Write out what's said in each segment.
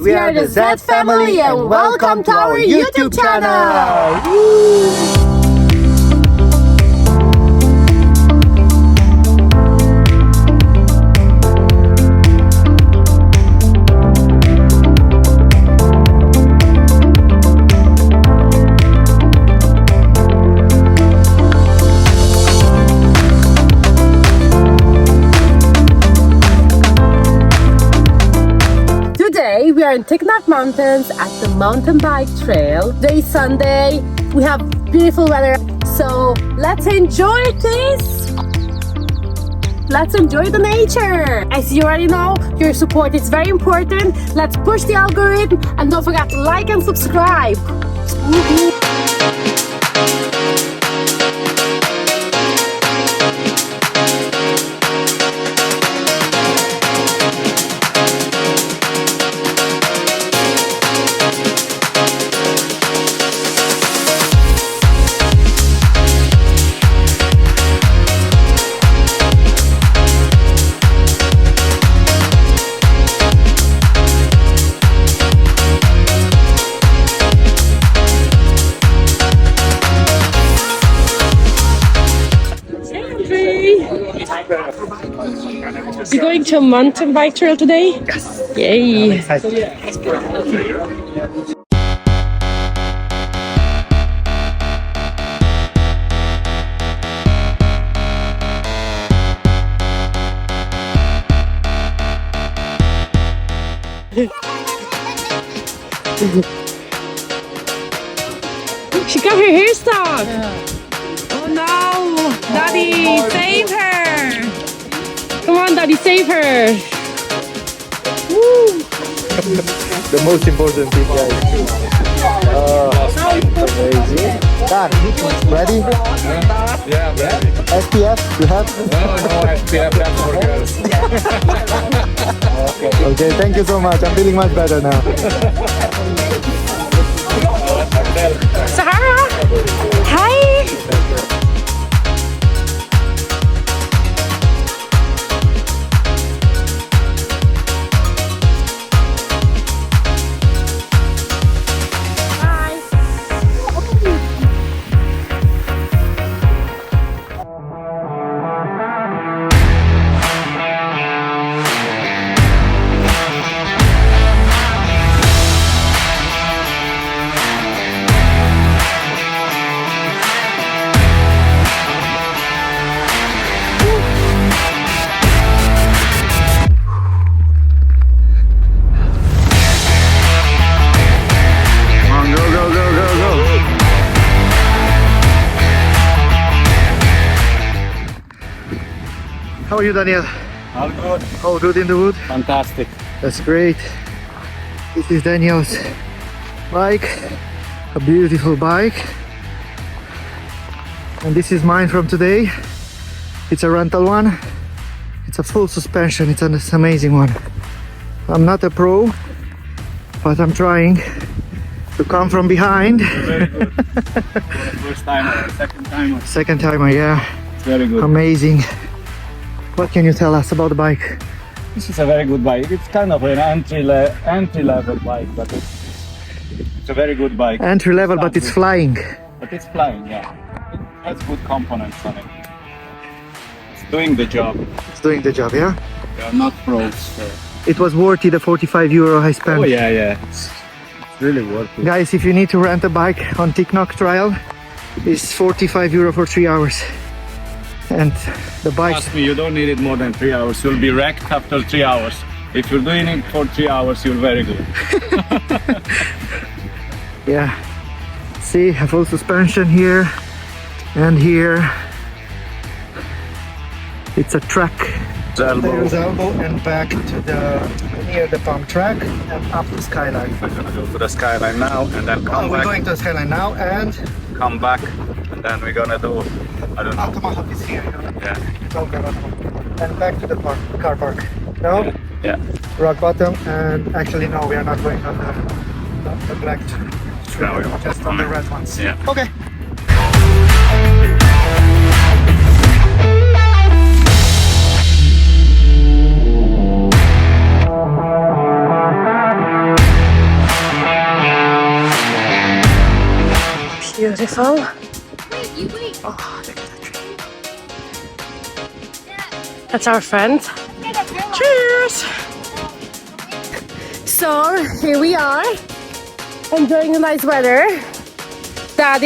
we are the Z family and welcome to our YouTube channel! We are in Ticknock Mountains at the mountain bike trail. Today is Sunday. We have beautiful weather. So let's enjoy this. Let's enjoy the nature. As you already know, your support is very important. Let's push the algorithm and don't forget to like and subscribe. You're going to a mountain bike trail today? Yes. Yay. I'm excited. She got her hair stuck. Oh no! Daddy, save her! Come on, Daddy, save her! Woo! The most important thing, guys. Amazing. Dan, ready? Yeah, I'm ready. SPF, you have? No, SPF, that's for girls. Okay, thank you so much. I'm feeling much better now. Sahara! Hi! How are you, Daniel? All good. All good in the wood? Fantastic. That's great. This is Daniel's bike, a beautiful bike. And this is mine from today. It's a rental one. It's a full suspension. It's an amazing one. I'm not a pro, but I'm trying to come from behind. Very good. First timer, second timer. Second timer, yeah. It's very good. Amazing. What can you tell us about the bike? This is a very good bike. It's kind of an entry-level bike, but it's a very good bike. Entry level, but it's flying. But it's flying, yeah. It has good components on it. It's doing the job. It's doing the job, yeah? We are not pros, so. It was worthy the 45 euro I spent. Oh yeah. It's really worth it. Guys, if you need to rent a bike on Ticknock Trail, it's 45 euro for 3 hours. And the bike. Trust me, you don't need it more than 3 hours. You'll be wrecked after 3 hours. If you're doing it for 3 hours, you're very good. Yeah. See, a full suspension here and here. It's a track. There's elbow and back to the near the pump track and up the skyline. I'm gonna go to the skyline now and then come We're back. going to the skyline now and Come back and then we're gonna do, I don't know. Tomahawk is here. Yeah. Okay, and back to the car park. No? Yeah. Rock bottom, and actually no, we are not going on the black trail, No, just on the red ones. Yeah. Okay. beautiful. Wait. Oh, look at that tree. That's our friend. Cheers! So here we are, enjoying the nice weather. Our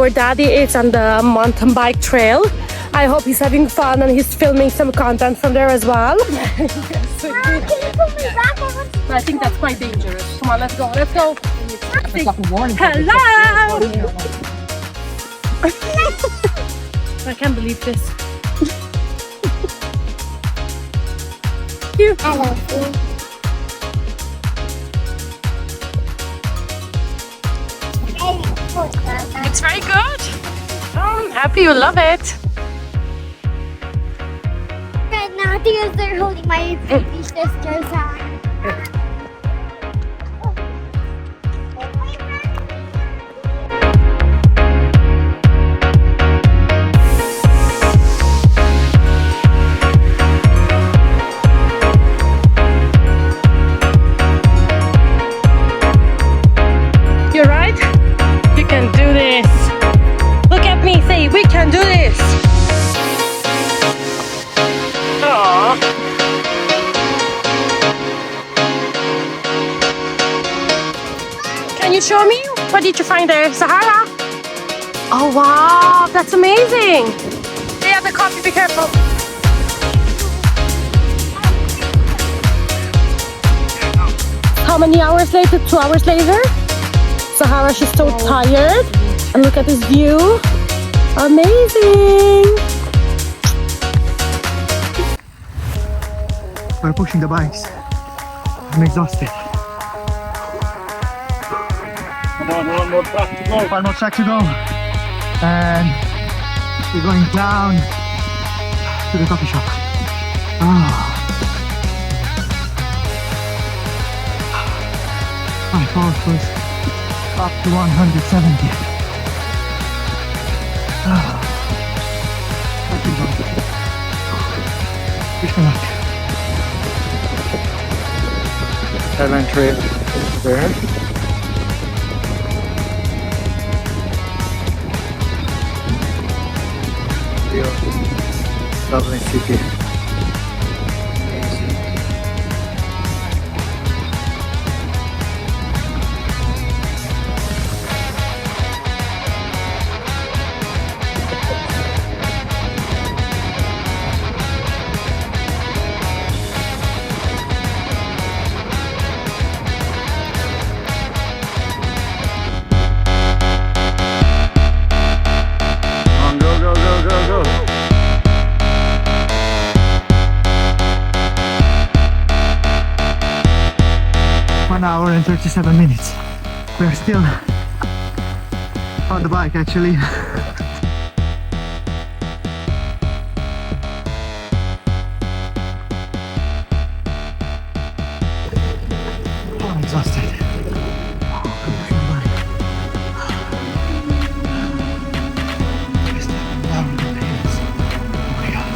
daddy is on the mountain bike trail. I hope he's having fun and he's filming some content from there as well. Can you put me back? I think that's quite dangerous. Come on, let's go. Hello! I can't believe this. Cute. I love you. It's very good. I'm happy you love it. Right now, I think they're holding my baby sister's hand. You're right. You can do this. Look at me, say we can do this. Aww. Can you show me? What did you find there, Sahara? Oh wow, that's amazing. They have the coffee, be careful. How many hours later? 2 hours later? Sahara, she's so tired. And look at this view. Amazing. We're pushing the bikes. I'm exhausted. Come on, one more track to go. One more track to go. And we're going down to the coffee shop. My pulse was up to 170. Wish me luck. Dublin Trail there. Dublin City. Go. 1 hour and 37 minutes. We're still on the bike actually. Oh, I'm exhausted. Just down the hills. Oh my God.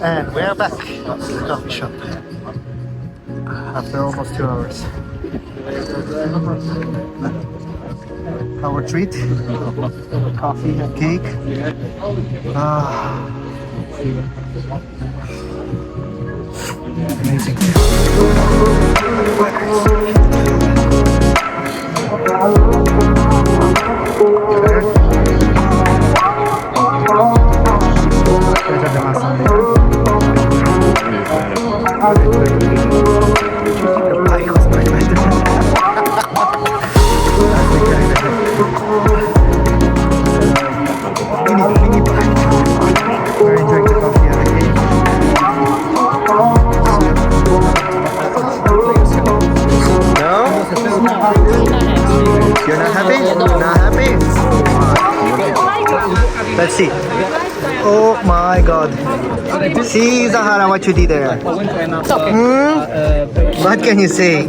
And we're back to the coffee shop after almost 2 hours. Our treat, coffee and cake. Amazing. You're not happy? Not happy? Let's see. Oh my God. See, Zahara, what you did there. What can you say?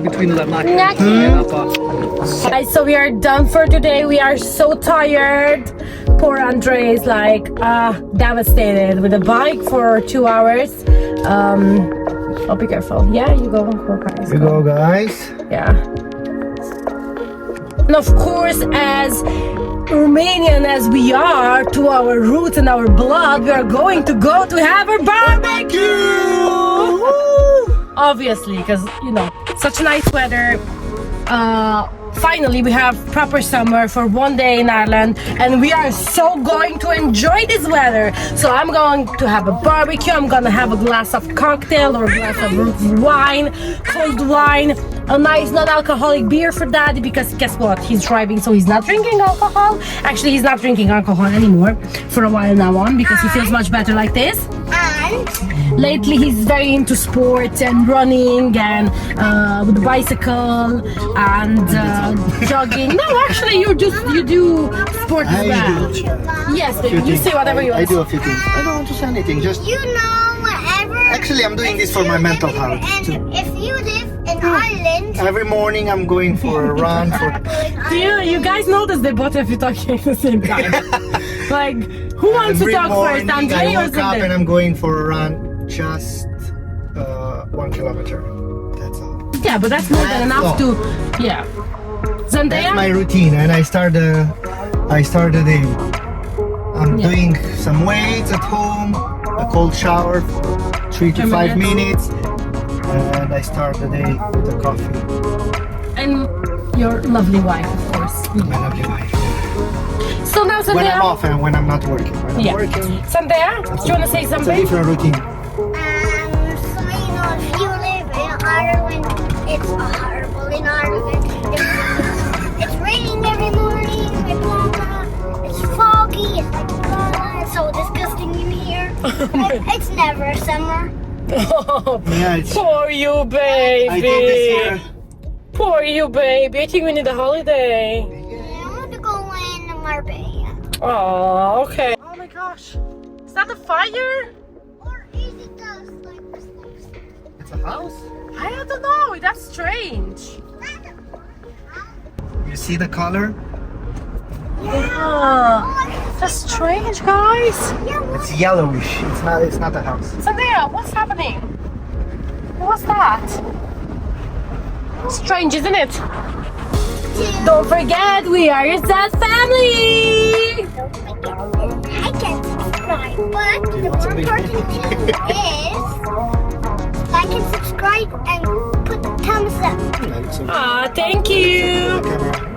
Guys, so we are done for today. We are so tired. Poor Andre is like devastated with a bike for 2 hours. Oh, be careful. Yeah, you go. Guys, You go, guys. Yeah. And of course, as Romanian as we are, to our roots and our blood, we are going to go to have a barbecue. Obviously, because such nice weather. Finally, we have proper summer for 1 day in Ireland, and we are so going to enjoy this weather. So I'm going to have a barbecue. I'm gonna have a glass of cocktail or a glass of wine, cold wine, a nice non-alcoholic beer for Daddy, because guess what? He's driving, so he's not drinking alcohol. Actually, he's not drinking alcohol anymore for a while now on, because he feels much better like this. And Lately, he's very into sports and running and with the bicycle and jogging. No, actually, you do sport as well. Yes, baby, you say whatever you want. I do a few things. I don't want to say anything. Just you know whatever. actually, I'm doing this for my mental health. And if you live in Ireland, Every morning, I'm going for a run. Do you guys notice they both of you talking at the same time? Like, who wants to Every talk first, morning, Andre I or wake up and Zende? I'm going for a run, just 1 kilometer. That's all. Yeah, but that's more than enough to. Yeah. That's Zendaya? my routine, and I start the day. I'm doing some weights at home, a cold shower for 3 to 5 minutes, and I start the day with a coffee. And your lovely wife, of course. My lovely wife. So now, When I'm Zendaya. off and when I'm not working. When I'm Yeah. working, Zendaya, do you want to say it's a something? different routine. so if you live in Ireland, it's horrible in Ireland. It's raining every morning. It's foggy. It's like it's so disgusting in here. It's never summer. Yeah, it's, Poor you, I think this baby. year. Poor you, baby. I think we need a holiday. I want to go in Marbella. Oh, okay. Oh my gosh. Is that a fire? Or is it just like this? It's a house. I don't know. That's strange. You see the color? Yeah. That's strange, guys. It's yellowish. It's not a house. Zendaya, what's happening? What's that? Strange, isn't it? Don't forget, we are your sad family. I can subscribe, but the more important thing is like and subscribe and put the thumbs up. Ah, thank you. Camera.